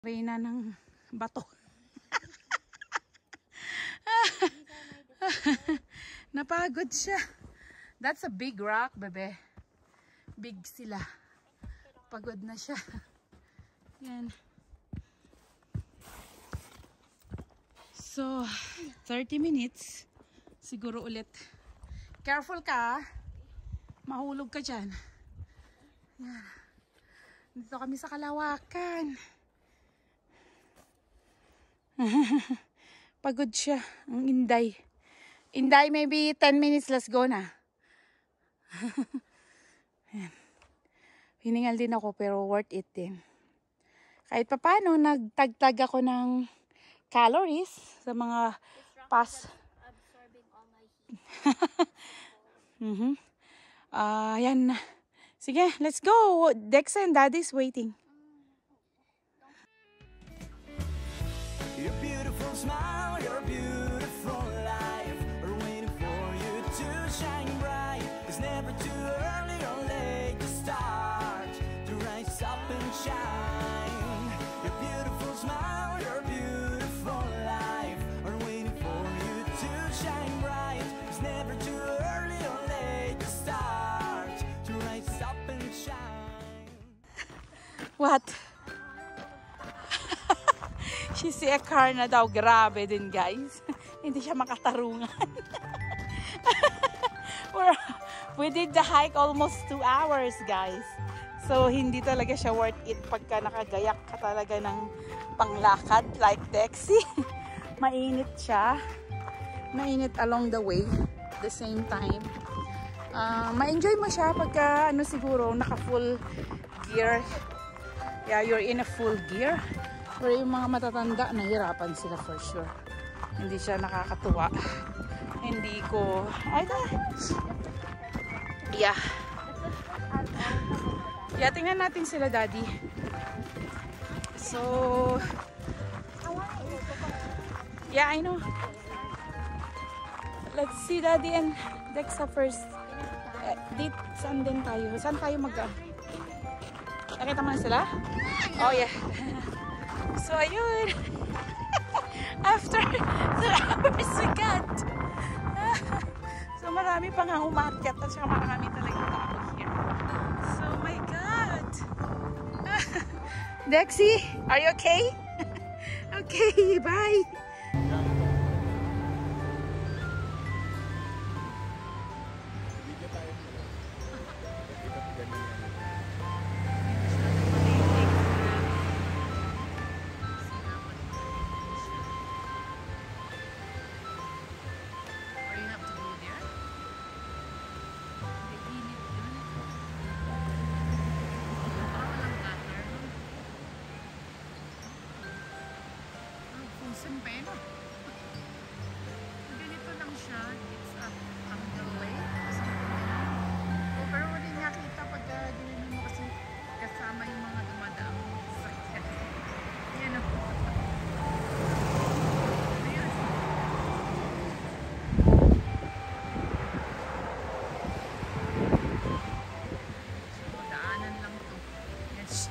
Reyna ng bato. Napagod siya. That's a big rock, bebe. Big sila. Pagod na siya. Yan. So, 30 minutes. Siguro ulit. Careful ka. Mahulog ka dyan. Yan. Dito kami sa Kalawakan. Pagod siya. Ang Inday. Inday, maybe 10 minutes. Let's go na. Hiningal din ako pero worth it din. Kahit pa paano, nagtagtag ako ng calories sa mga absorbing all my heat. Yan. Sige, let's go. Dexa and Daddy's waiting. Your beautiful smile, your beautiful life are waiting for you to shine bright. It's never too early or late to start, to rise up and shine. Your beautiful smile, your beautiful life are waiting for you to shine bright. It's never too early or late to start, to rise up and shine. What? She see a car na daw. Grabe din, guys. Hindi siya makatarungan. We did the hike almost 2 hours, guys. So, hindi talaga siya worth it pagka nakagayak ka talaga ng panglakad like Dexy. Mainit siya. Mainit along the way. At the same time. Ma-enjoy mo siya pagka siguro naka-full gear. Yeah, you're in a full gear. Pero yung mga matatanda, nahirapan sila for sure. Hindi siya nakakatuwa. Hindi ko... Yeah. Yeah, tingnan natin sila, Daddy. So... Yeah, I know. Let's see Daddy and Dexa first. Date, saan din tayo? Saan tayo Nakita mo na sila? Oh, yeah. So, ayun. After 2 hours we got. So, marami pa nga umakyat at saka marami talagang tao here. So, my God. Dexy, are you okay? Okay, bye. Pero ganito lang siya. It's ang galway. Pero wala nakita pag ganyan mo kasi kasama yung mga dumadaang sakyan. Yan ako. Daanan lang to. Yes.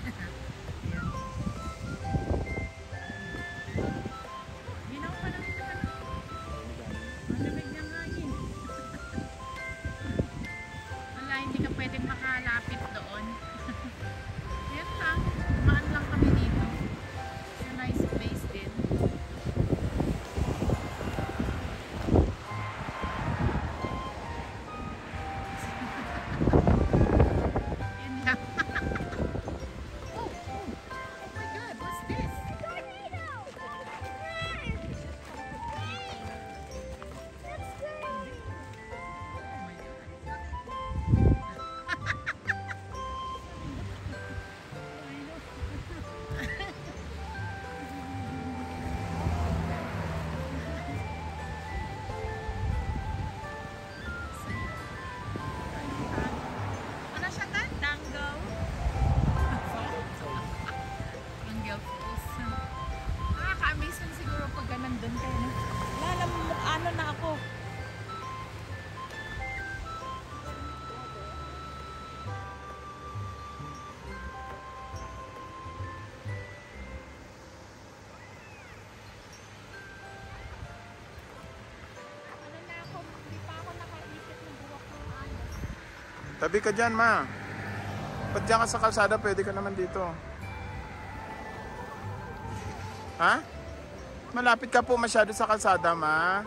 Tabi ka dyan, ma. Ba't dyan ka sa kalsada? Pwede ka naman dito. Ha? Malapit ka po masyado sa kalsada, ma.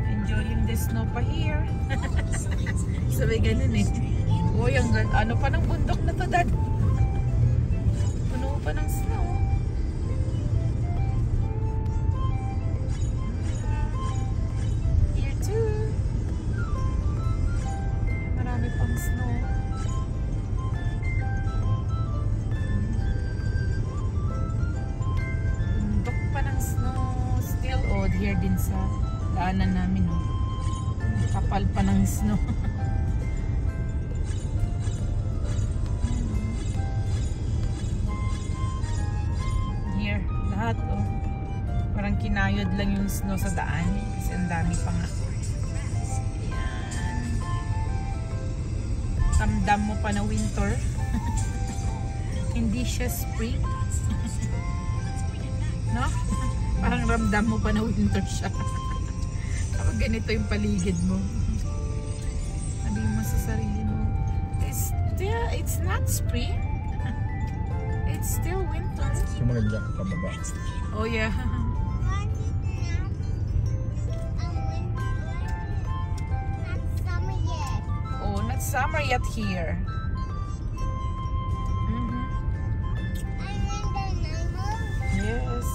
Enjoying the snow pa here. Sabi ganun eh. Uy, ano pa ng bundok na to, Dad? Puno pa ng snow. Here too. Marami pang snow. Bundok pa ng snow. Still odd here din sa daanan namin, oh. Kapal pa ng snow. Here, lahat, oh. Parang kinayod lang yung snow sa daan kasi ang dami pa nga. Ayan. Tamdam mo pa na winter. Hindi siya spring. No? Parang ramdam mo pa na winter siya. Kapag ganito yung paligid mo. Sabi mo sa sarili mo, it's not spring. It's still winter. Sumagad ka pababa. Oh yeah. Oh, not summer yet here. Yes.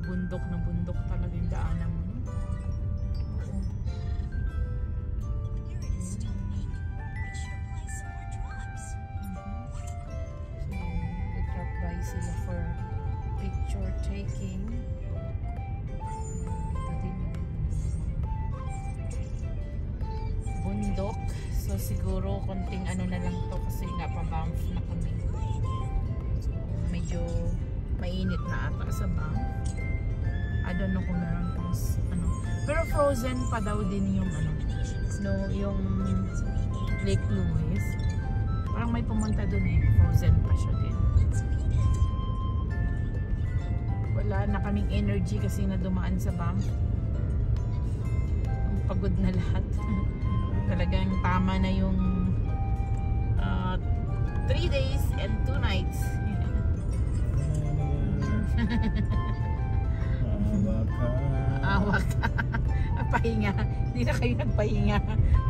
Bundok na bundok talaga yung daanan mo. So, we drop by sila for picture taking. Dito din bundok. So siguro konting ano na lang to kasi nga pa-Banff na kami. So, medyo mainit na ata sa Banff. I don't know kung meron pang ano. Pero frozen pa daw din yung ano, no, yung Lake Louise. Parang may pumunta dun eh. Frozen pa siya din. Wala na kaming energy kasi na dumaan sa Banff. Ang pagod na lahat. Talagang tama na yung 3 days and 2 nights. Awa ka. Pahinga. Hindi na kayo nagpahinga.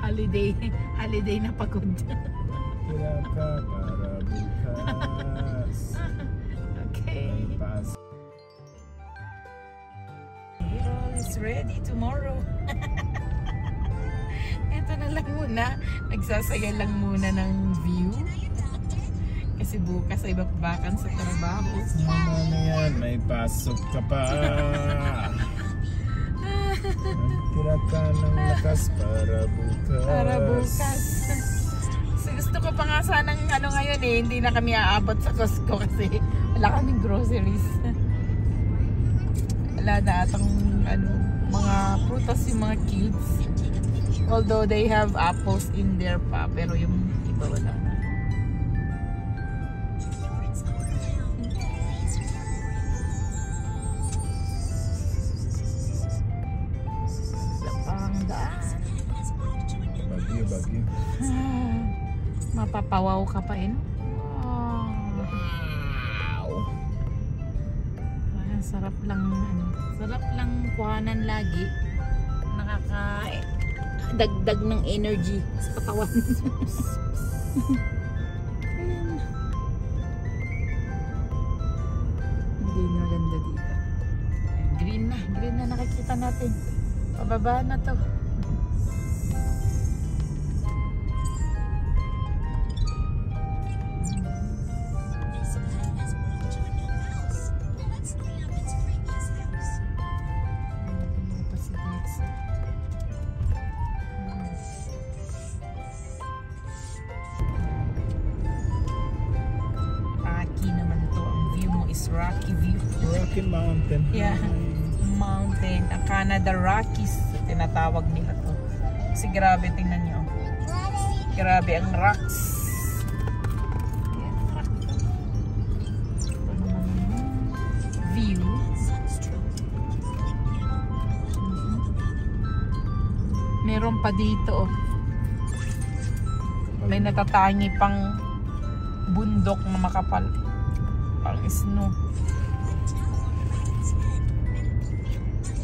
Holiday na pagod. Kaya ka para bukas. Okay. Hero is ready tomorrow. Ito na lang muna. Nagsasaya lang muna ng view. Kasi bukas ay bakbakan sa trabaho. Ano na yan? May pasok ka pa. Tira ka ng lakas para bukas. Para bukas. So, gusto ko pa nga sanang ano ngayon eh, hindi na kami aabot sa Costco kasi wala kaming groceries. Wala na atang ano, mga prutas yung mga kids. Although they have apples in there pa, pero yung iba wala na. Bagyo. Mapapawaw ka pa eh. Wow. Ang sarap lang ano, sarap lang kuhanan lagi. Nakaka-dagdag ng energy sa katawan. Hindi maganda dito. Green na nakikita natin. Pababa na to. Rocky View. Rocky Mountain. Yeah. Mountain. Ang Canada Rockies. Tinatawag nila to. Kasi grabe, tingnan nyo. Grabe ang rocks. View. Meron pa dito. May natatangi pang bundok na makapal. Pang snow.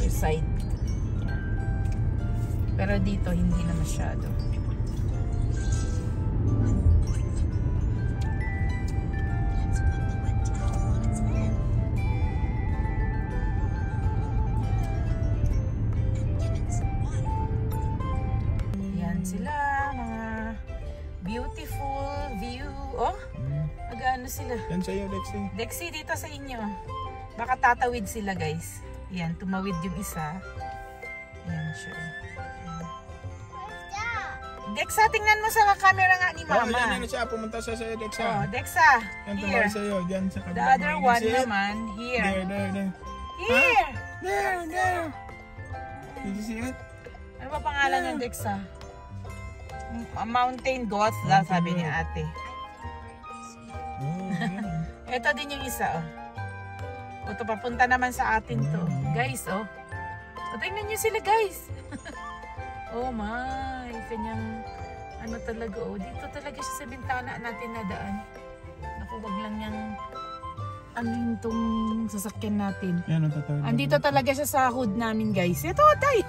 Other side. Pero dito hindi na masyado. Yan sila, mga beautiful view. Oh, nag-ano sila. Yan sa'yo, Lexi. Dexy, dito sa inyo. Baka tatawid sila, guys. Yan, tumawid yung isa. Yan siya. Dexa, tingnan mo sa camera nga ni Mama. Oh, yan siya. Pumunta siya sa'yo, Dexa. Oh, Dexa, Yan, here. tumawid sa'yo. Yan sa kabila. The other You one see it? naman, here. There. Here! There. Did you see it? Ano ba pangalan ng Dexa? Mountain Goats, sabi ni ate. Oh, yan. Ito din yung isa, oh. Ito, papunta naman sa atin to. Guys, oh. O, tingnan nyo sila, guys. Oh my, kanyang, ano talaga, oh. Dito talaga siya sa bintana natin nadaan. Naku, wag lang yung, ano yung tong sasakyan natin. Yan, ang tatawid. Andito talaga siya sa hood namin, guys. Ito, tay.